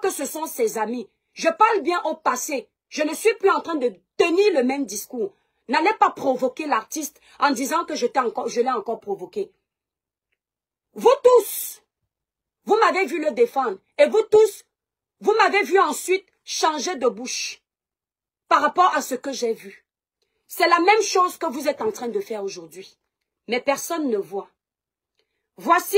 que ce sont ses amis. Je parle bien au passé. Je ne suis plus en train de tenir le même discours. N'allez pas provoquer l'artiste en disant que je l'ai encore provoqué. Vous tous, vous m'avez vu le défendre. Et vous tous, vous m'avez vu ensuite changer de bouche par rapport à ce que j'ai vu. C'est la même chose que vous êtes en train de faire aujourd'hui. Mais personne ne voit. Voici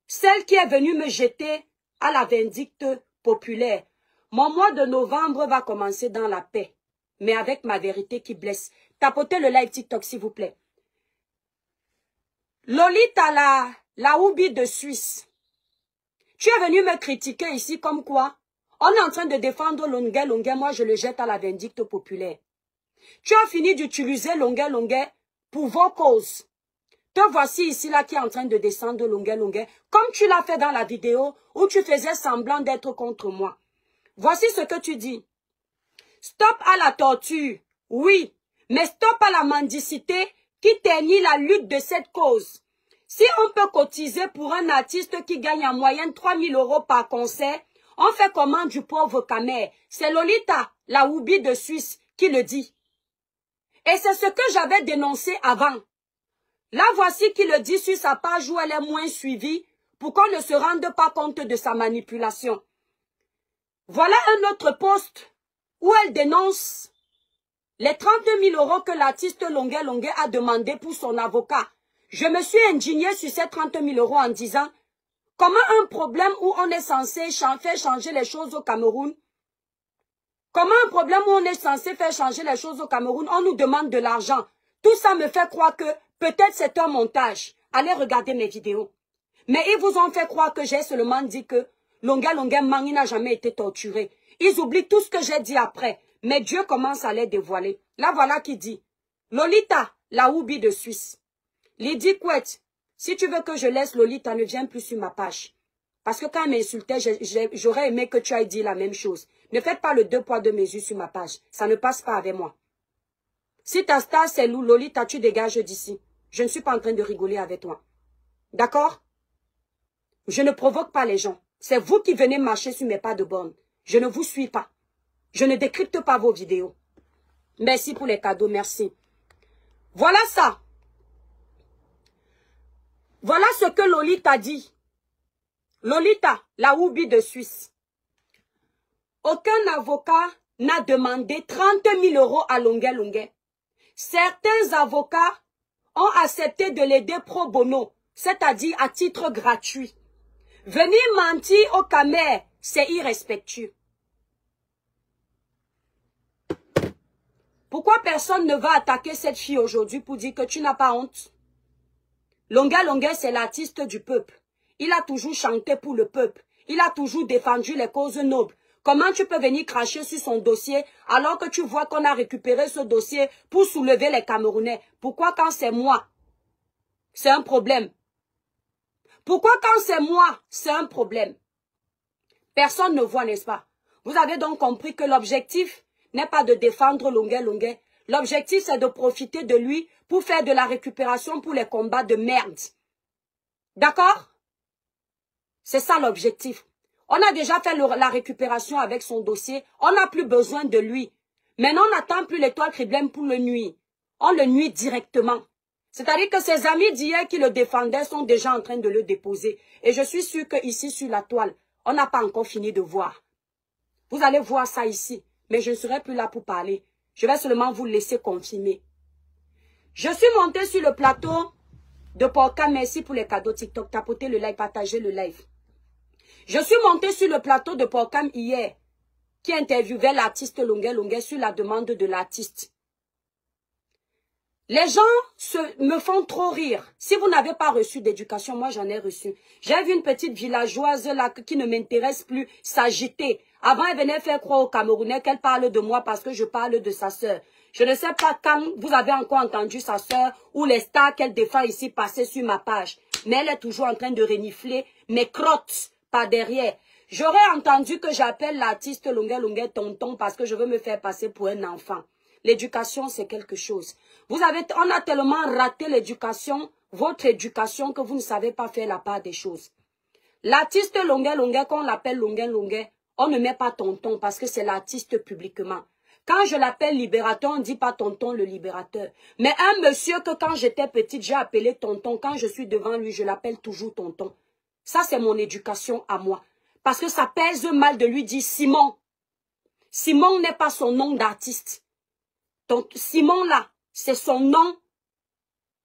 celle qui est venue me jeter à la vindicte populaire. Mon mois de novembre va commencer dans la paix, mais avec ma vérité qui blesse. Tapotez le live TikTok, s'il vous plaît. Lolita, la Oubi de Suisse. Tu es venu me critiquer ici comme quoi on est en train de défendre Longuet, moi je le jette à la vindicte populaire. Tu as fini d'utiliser Longuet pour vos causes. Te voici ici là qui est en train de descendre Longuet, comme tu l'as fait dans la vidéo où tu faisais semblant d'être contre moi. Voici ce que tu dis. Stop à la torture, oui, mais stop à la mendicité qui ternit la lutte de cette cause. Si on peut cotiser pour un artiste qui gagne en moyenne 3 000 € par concert, on fait comment du pauvre Kamer? C'est Lolita, la Oubi de Suisse, qui le dit. Et c'est ce que j'avais dénoncé avant. Là, voici qui le dit sur sa page où elle est moins suivie pour qu'on ne se rende pas compte de sa manipulation. Voilà un autre post où elle dénonce les 30 000 € que l'artiste Longuet a demandé pour son avocat. Je me suis indignée sur ces 30 000 € en disant comment un problème où on est censé faire changer les choses au Cameroun, comment un problème où on est censé faire changer les choses au Cameroun, on nous demande de l'argent. Tout ça me fait croire que peut-être c'est un montage. Allez regarder mes vidéos. Mais ils vous ont fait croire que j'ai seulement dit que Longuet Mangi n'a jamais été torturé. Ils oublient tout ce que j'ai dit après. Mais Dieu commence à les dévoiler. Là, voilà qui dit. Lolita, la Oubi de Suisse. Lydie Couette, si tu veux que je laisse Lolita, ne viens plus sur ma page. Parce que quand elle m'insultait, j'aurais aimé que tu ailles dire la même chose. Ne faites pas le 2 poids 2 mesures sur ma page. Ça ne passe pas avec moi. Si ta star c'est Lolita, tu dégages d'ici. Je ne suis pas en train de rigoler avec toi. D'accord? Je ne provoque pas les gens. C'est vous qui venez marcher sur mes pas de borne. Je ne vous suis pas. Je ne décrypte pas vos vidéos. Merci pour les cadeaux, merci. Voilà ça. Voilà ce que Lolita dit. Lolita, la Oubi de Suisse. Aucun avocat n'a demandé 30 000 € à Longuet. Certains avocats ont accepté de l'aider pro bono, c'est-à-dire à titre gratuit. Venir mentir au Kamer, c'est irrespectueux. Pourquoi personne ne va attaquer cette fille aujourd'hui pour dire que tu n'as pas honte? Longuet, c'est l'artiste du peuple. Il a toujours chanté pour le peuple. Il a toujours défendu les causes nobles. Comment tu peux venir cracher sur son dossier alors que tu vois qu'on a récupéré ce dossier pour soulever les Camerounais? Pourquoi quand c'est moi, c'est un problème? Pourquoi quand c'est moi, c'est un problème? Personne ne voit, n'est-ce pas? Vous avez donc compris que l'objectif n'est pas de défendre Longuet. L'objectif, c'est de profiter de lui pour faire de la récupération pour les combats de merde. D'accord? C'est ça l'objectif. On a déjà fait la récupération avec son dossier. On n'a plus besoin de lui. Maintenant, on n'attend plus l'étoile Criblem pour le nuire. On le nuit directement. C'est-à-dire que ses amis d'hier qui le défendaient sont déjà en train de le déposer. Et je suis sûr qu'ici, sur la toile, on n'a pas encore fini de voir. Vous allez voir ça ici. Mais je ne serai plus là pour parler. Je vais seulement vous laisser confirmer. Je suis montée sur le plateau de Porcam. Merci pour les cadeaux TikTok. Tapotez le like, partagez le live. Je suis montée sur le plateau de Porcam hier, qui interviewait l'artiste Longuet sur la demande de l'artiste. Les gens me font trop rire. Si vous n'avez pas reçu d'éducation, moi j'en ai reçu. J'ai vu une petite villageoise là qui ne m'intéresse plus s'agiter. Avant, elle venait faire croire aux Camerounais qu'elle parle de moi parce que je parle de sa sœur. Je ne sais pas quand vous avez encore entendu sa sœur ou les stars qu'elle défend ici passer sur ma page. Mais elle est toujours en train de renifler mes crottes par derrière. J'aurais entendu que j'appelle l'artiste Longuet tonton parce que je veux me faire passer pour un enfant. L'éducation, c'est quelque chose. On a tellement raté l'éducation, votre éducation, que vous ne savez pas faire la part des choses. L'artiste Longuet Longuet, qu'on l'appelle Longuet Longuet, on ne met pas tonton parce que c'est l'artiste publiquement. Quand je l'appelle libérateur, on ne dit pas tonton le libérateur. Mais un monsieur que quand j'étais petite, j'ai appelé tonton, quand je suis devant lui, je l'appelle toujours tonton. Ça, c'est mon éducation à moi. Parce que ça pèse mal de lui dire Simon. Simon n'est pas son nom d'artiste. Simon là, c'est son nom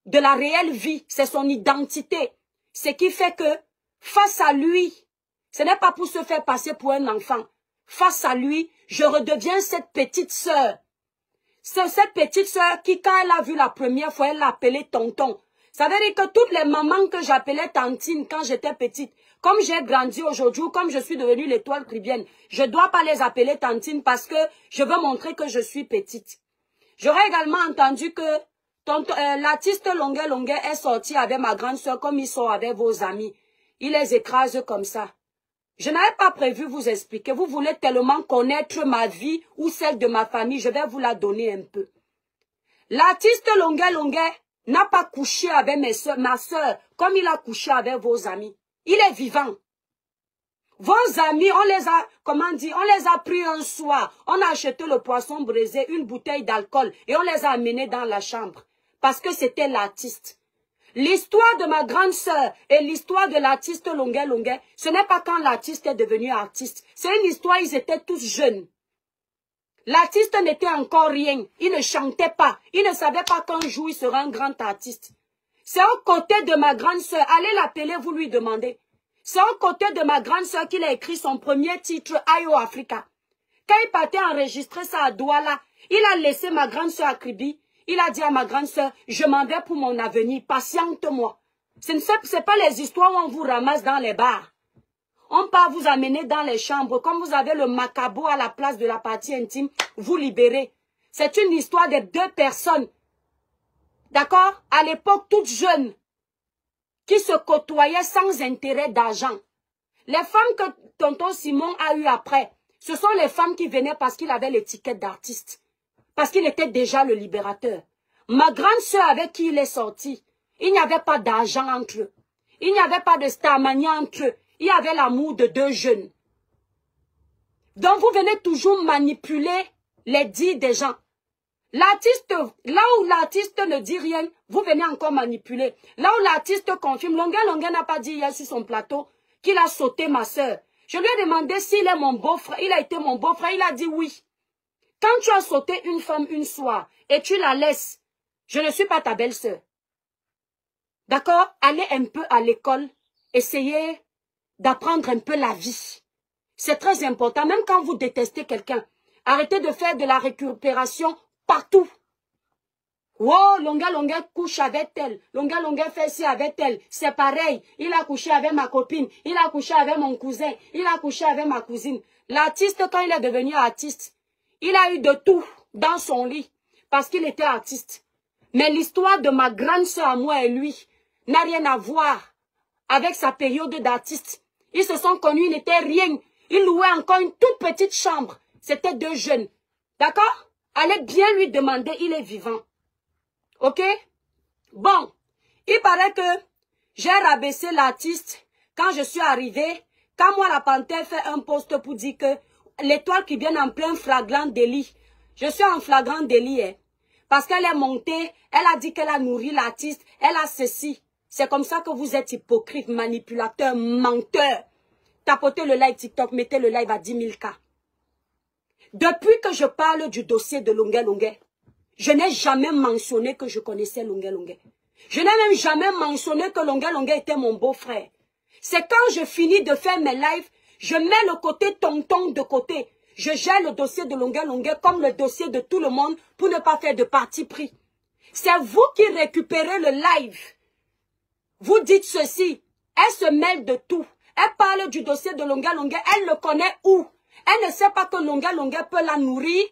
de la réelle vie, c'est son identité. Ce qui fait que face à lui, ce n'est pas pour se faire passer pour un enfant. Face à lui, je redeviens cette petite sœur. C'est cette petite sœur qui, quand elle a vu la première fois, elle l'a appelée tonton. Ça veut dire que toutes les mamans que j'appelais tantine quand j'étais petite, comme j'ai grandi aujourd'hui, comme je suis devenue l'étoile caribéenne, je ne dois pas les appeler tantine parce que je veux montrer que je suis petite. J'aurais également entendu que l'artiste Longuet Longuet est sorti avec ma grande soeur comme il sort avec vos amis. Il les écrase comme ça. Je n'avais pas prévu vous expliquer. Vous voulez tellement connaître ma vie ou celle de ma famille. Je vais vous la donner un peu. L'artiste Longuet Longuet n'a pas couché avec ma soeur comme il a couché avec vos amis. Il est vivant. Vos amis, on les a, comment dire, on les a pris un soir. On a acheté le poisson braisé, une bouteille d'alcool et on les a amenés dans la chambre. Parce que c'était l'artiste. L'histoire de ma grande sœur et l'histoire de l'artiste Longuet Longuet, ce n'est pas quand l'artiste est devenu artiste. C'est une histoire, ils étaient tous jeunes. L'artiste n'était encore rien. Il ne chantait pas. Il ne savait pas qu'un jour il sera un grand artiste. C'est aux côtés de ma grande sœur. Allez l'appeler, vous lui demandez. C'est aux côtés de ma grande sœur qu'il a écrit son premier titre, Ayo Africa. Quand il partait enregistrer ça à Douala, il a laissé ma grande sœur à Kribi. Il a dit à ma grande sœur, je m'en vais pour mon avenir, patiente-moi. Ce n'est pas les histoires où on vous ramasse dans les bars. On part vous amener dans les chambres. Comme vous avez le macabo à la place de la partie intime, vous libérez. C'est une histoire de deux personnes. D'accord? À l'époque, toutes jeunes, qui se côtoyaient sans intérêt d'argent. Les femmes que tonton Simon a eues après, ce sont les femmes qui venaient parce qu'il avait l'étiquette d'artiste. Parce qu'il était déjà le libérateur. Ma grande sœur avec qui il est sorti, il n'y avait pas d'argent entre eux. Il n'y avait pas de starmania entre eux. Il y avait l'amour de deux jeunes. Donc vous venez toujours manipuler les dits des gens. L'artiste, là où l'artiste ne dit rien, vous venez encore manipuler. Là où l'artiste confirme, Longuet Longuet n'a pas dit hier sur son plateau qu'il a sauté ma sœur. Je lui ai demandé s'il est mon beau-frère. Il a été mon beau-frère. Il a dit oui. Quand tu as sauté une femme une soir et tu la laisses, je ne suis pas ta belle-sœur. D'accord? Allez un peu à l'école. Essayez d'apprendre un peu la vie. C'est très important. Même quand vous détestez quelqu'un, arrêtez de faire de la récupération partout. Oh, Longuet Longuet couche avec elle. Longuet Longuet fait ci avec elle. C'est pareil. Il a couché avec ma copine. Il a couché avec mon cousin. Il a couché avec ma cousine. L'artiste, quand il est devenu artiste, il a eu de tout dans son lit. Parce qu'il était artiste. Mais l'histoire de ma grande sœur à moi et lui n'a rien à voir avec sa période d'artiste. Ils se sont connus, ils n'étaient rien. Ils louaient encore une toute petite chambre. C'était deux jeunes. D'accord? Allez bien lui demander, il est vivant. Ok? Bon, il paraît que j'ai rabaissé l'artiste quand je suis arrivée. Quand moi, la panthère fait un post pour dire que l'étoile qui vient en plein flagrant délit. Je suis en flagrant délit. Hein, parce qu'elle est montée, elle a dit qu'elle a nourri l'artiste, elle a ceci. C'est comme ça que vous êtes hypocrite, manipulateur, menteur. Tapotez le live TikTok, mettez le live à 10 000 cas. Depuis que je parle du dossier de Longuet Longuet, je n'ai jamais mentionné que je connaissais Longuet Longuet. Je n'ai même jamais mentionné que Longuet Longuet était mon beau-frère. C'est quand je finis de faire mes lives, je mets le côté tonton de côté. Je gère le dossier de Longuet Longuet comme le dossier de tout le monde pour ne pas faire de parti pris. C'est vous qui récupérez le live. Vous dites ceci, elle se mêle de tout. Elle parle du dossier de Longuet Longuet, elle le connaît où? Elle ne sait pas que Longuet Longuet peut la nourrir.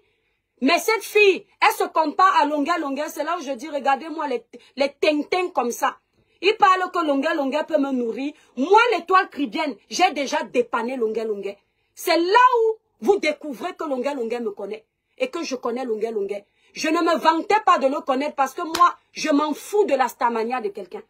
Mais cette fille, elle se compare à Longuet Longuet. C'est là où je dis, regardez-moi les tintins comme ça. Il parle que Longuet Longuet peut me nourrir. Moi, l'étoile caribéenne, j'ai déjà dépanné Longuet Longuet. C'est là où vous découvrez que Longuet Longuet me connaît. Et que je connais Longuet Longuet. Je ne me vantais pas de le connaître parce que moi, je m'en fous de la starmania de quelqu'un.